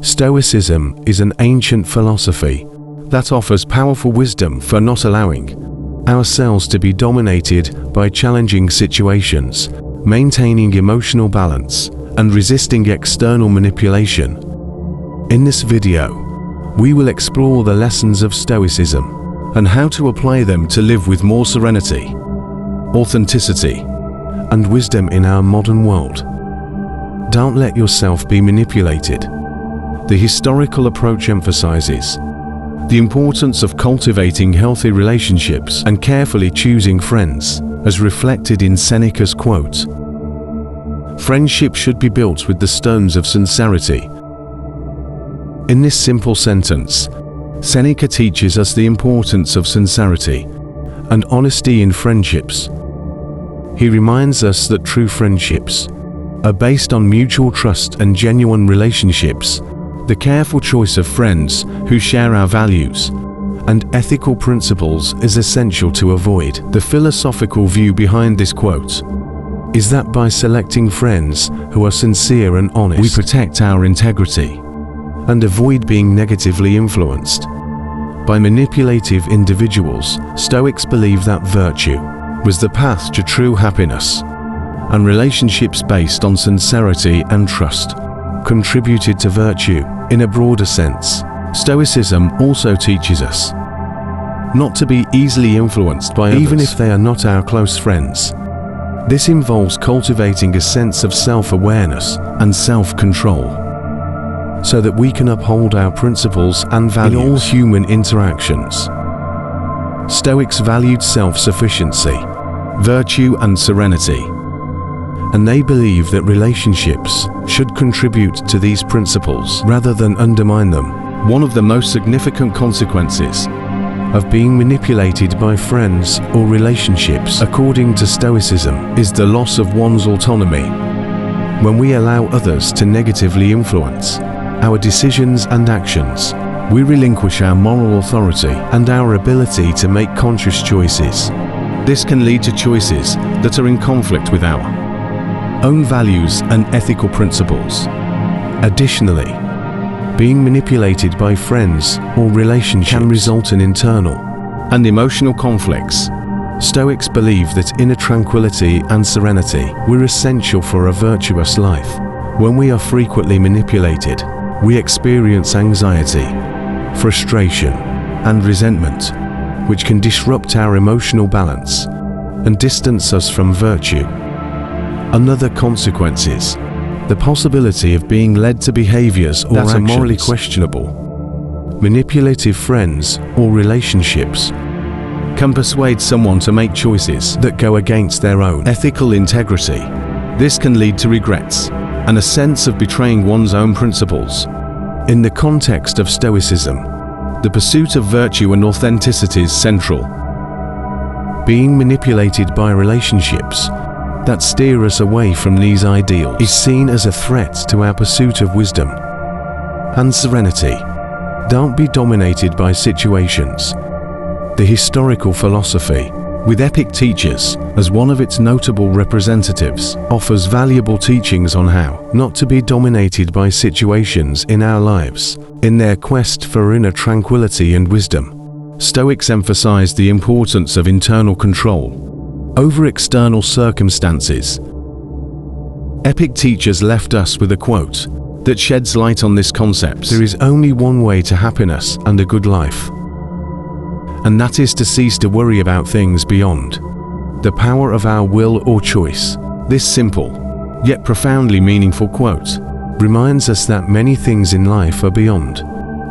Stoicism is an ancient philosophy that offers powerful wisdom for not allowing ourselves to be dominated by challenging situations, maintaining emotional balance, and resisting external manipulation. In this video, we will explore the lessons of Stoicism and how to apply them to live with more serenity, authenticity, and wisdom in our modern world. Don't let yourself be manipulated. The historical approach emphasizes the importance of cultivating healthy relationships and carefully choosing friends, as reflected in Seneca's quote, "Friendship should be built with the stones of sincerity." In this simple sentence, Seneca teaches us the importance of sincerity and honesty in friendships. He reminds us that true friendships are based on mutual trust and genuine relationships. The careful choice of friends who share our values and ethical principles is essential to avoid. The philosophical view behind this quote is that by selecting friends who are sincere and honest, we protect our integrity and avoid being negatively influenced by manipulative individuals. Stoics believe that virtue was the path to true happiness, and relationships based on sincerity and trust contributed to virtue. In a broader sense, Stoicism also teaches us not to be easily influenced by others, even if they are not our close friends. This involves cultivating a sense of self-awareness and self-control, so that we can uphold our principles and values in all human interactions. Stoics valued self-sufficiency, virtue, and serenity, and they believe that relationships should contribute to these principles rather than undermine them. One of the most significant consequences of being manipulated by friends or relationships, according to Stoicism, is the loss of one's autonomy. When we allow others to negatively influence our decisions and actions, we relinquish our moral authority and our ability to make conscious choices. This can lead to choices that are in conflict with our own values and ethical principles. Additionally, being manipulated by friends or relationships can result in internal and emotional conflicts. Stoics believe that inner tranquility and serenity were essential for a virtuous life. When we are frequently manipulated, we experience anxiety, frustration, and resentment, which can disrupt our emotional balance and distance us from virtue. Another consequence is the possibility of being led to behaviors that are morally questionable. Manipulative friends or relationships can persuade someone to make choices that go against their own ethical integrity. This can lead to regrets and a sense of betraying one's own principles. In the context of Stoicism, the pursuit of virtue and authenticity is central. Being manipulated by relationships that steer us away from these ideals is seen as a threat to our pursuit of wisdom and serenity. Don't be dominated by situations. The historical philosophy, with epic teachers as one of its notable representatives, offers valuable teachings on how not to be dominated by situations in our lives. In their quest for inner tranquility and wisdom, Stoics emphasize the importance of internal control over external circumstances. Epic teachers left us with a quote that sheds light on this concept. There is only one way to happiness and a good life, and that is to cease to worry about things beyond the power of our will or choice. This simple, yet profoundly meaningful quote reminds us that many things in life are beyond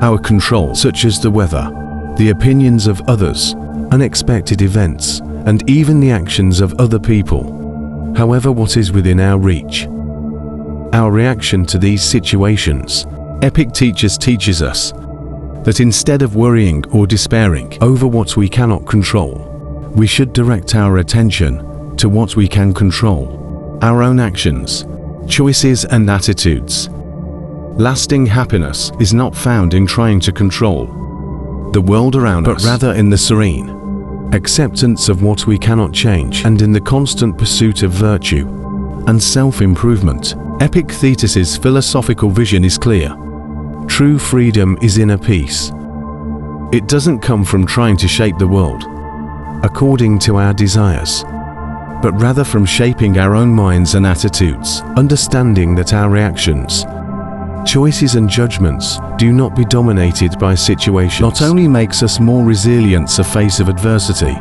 our control, such as the weather, the opinions of others, unexpected events, and even the actions of other people. However, what is within our reach? Our reaction to these situations. Epic teachers teaches us that instead of worrying or despairing over what we cannot control, we should direct our attention to what we can control: our own actions, choices, and attitudes. Lasting happiness is not found in trying to control the world around us, but rather in the serene acceptance of what we cannot change, and in the constant pursuit of virtue and self-improvement. Epictetus's philosophical vision is clear. True freedom is inner peace. It doesn't come from trying to shape the world according to our desires, but rather from shaping our own minds and attitudes, understanding that our reactions, choices and judgments do not be dominated by situations. Not only makes us more resilient to face of adversity,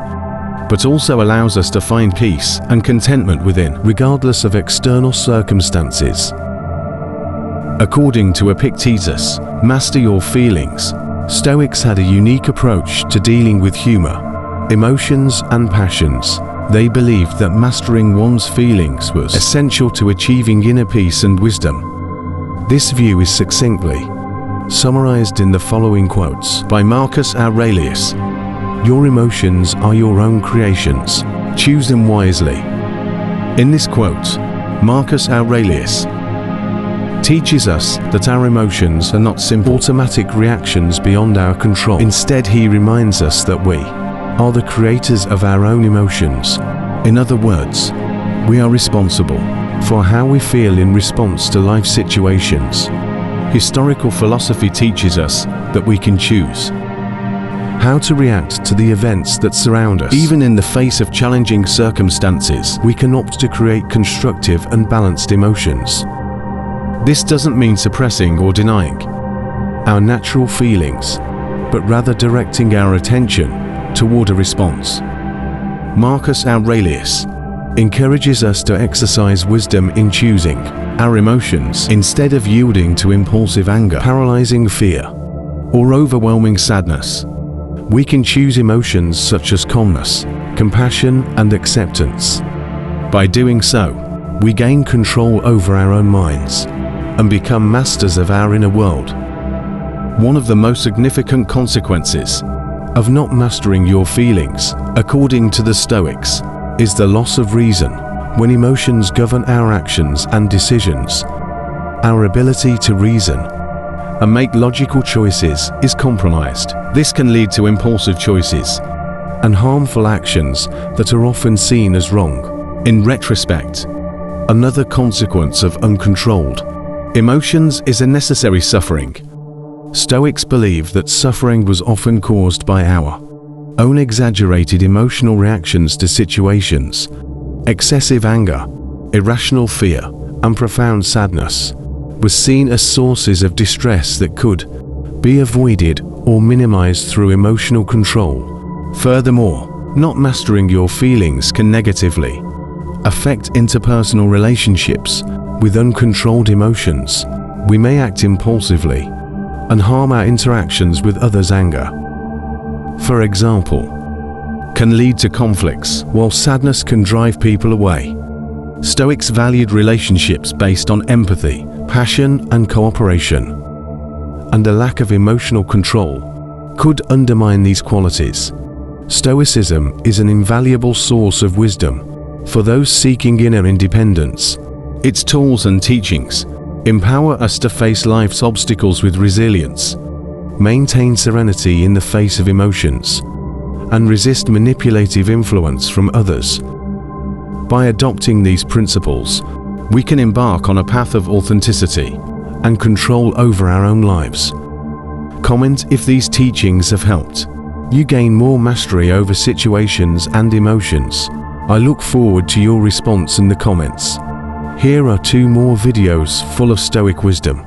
but also allows us to find peace and contentment within, regardless of external circumstances. According to Epictetus, master your feelings. Stoics had a unique approach to dealing with humor, emotions and passions. They believed that mastering one's feelings was essential to achieving inner peace and wisdom. This view is succinctly summarized in the following quotes by Marcus Aurelius: "Your emotions are your own creations. Choose them wisely." In this quote, Marcus Aurelius teaches us that our emotions are not simple automatic reactions beyond our control. Instead, he reminds us that we are the creators of our own emotions. In other words, we are responsible for how we feel in response to life situations. Historical philosophy teaches us that we can choose how to react to the events that surround us. Even in the face of challenging circumstances, we can opt to create constructive and balanced emotions. This doesn't mean suppressing or denying our natural feelings, but rather directing our attention toward a response. Marcus Aurelius encourages us to exercise wisdom in choosing our emotions instead of yielding to impulsive anger, paralyzing fear, or overwhelming sadness. We can choose emotions such as calmness, compassion, and acceptance. By doing so, we gain control over our own minds and become masters of our inner world. One of the most significant consequences of not mastering your feelings, according to the Stoics, is the loss of reason. When emotions govern our actions and decisions, our ability to reason and make logical choices is compromised. This can lead to impulsive choices and harmful actions that are often seen as wrong. In retrospect, another consequence of uncontrolled emotions is a necessary suffering. Stoics believe that suffering was often caused by our own exaggerated emotional reactions to situations. Excessive anger, irrational fear, and profound sadness was seen as sources of distress that could be avoided or minimized through emotional control. Furthermore, not mastering your feelings can negatively affect interpersonal relationships. With uncontrolled emotions, we may act impulsively and harm our interactions with others. Anger, for example, can lead to conflicts, while sadness can drive people away. Stoics valued relationships based on empathy, passion, and cooperation, and a lack of emotional control could undermine these qualities. Stoicism is an invaluable source of wisdom for those seeking inner independence. Its tools and teachings empower us to face life's obstacles with resilience, maintain serenity in the face of emotions, and resist manipulative influence from others. By adopting these principles, we can embark on a path of authenticity and control over our own lives. Comment if these teachings have helped you gain more mastery over situations and emotions. I look forward to your response in the comments. Here are 2 more videos full of Stoic wisdom.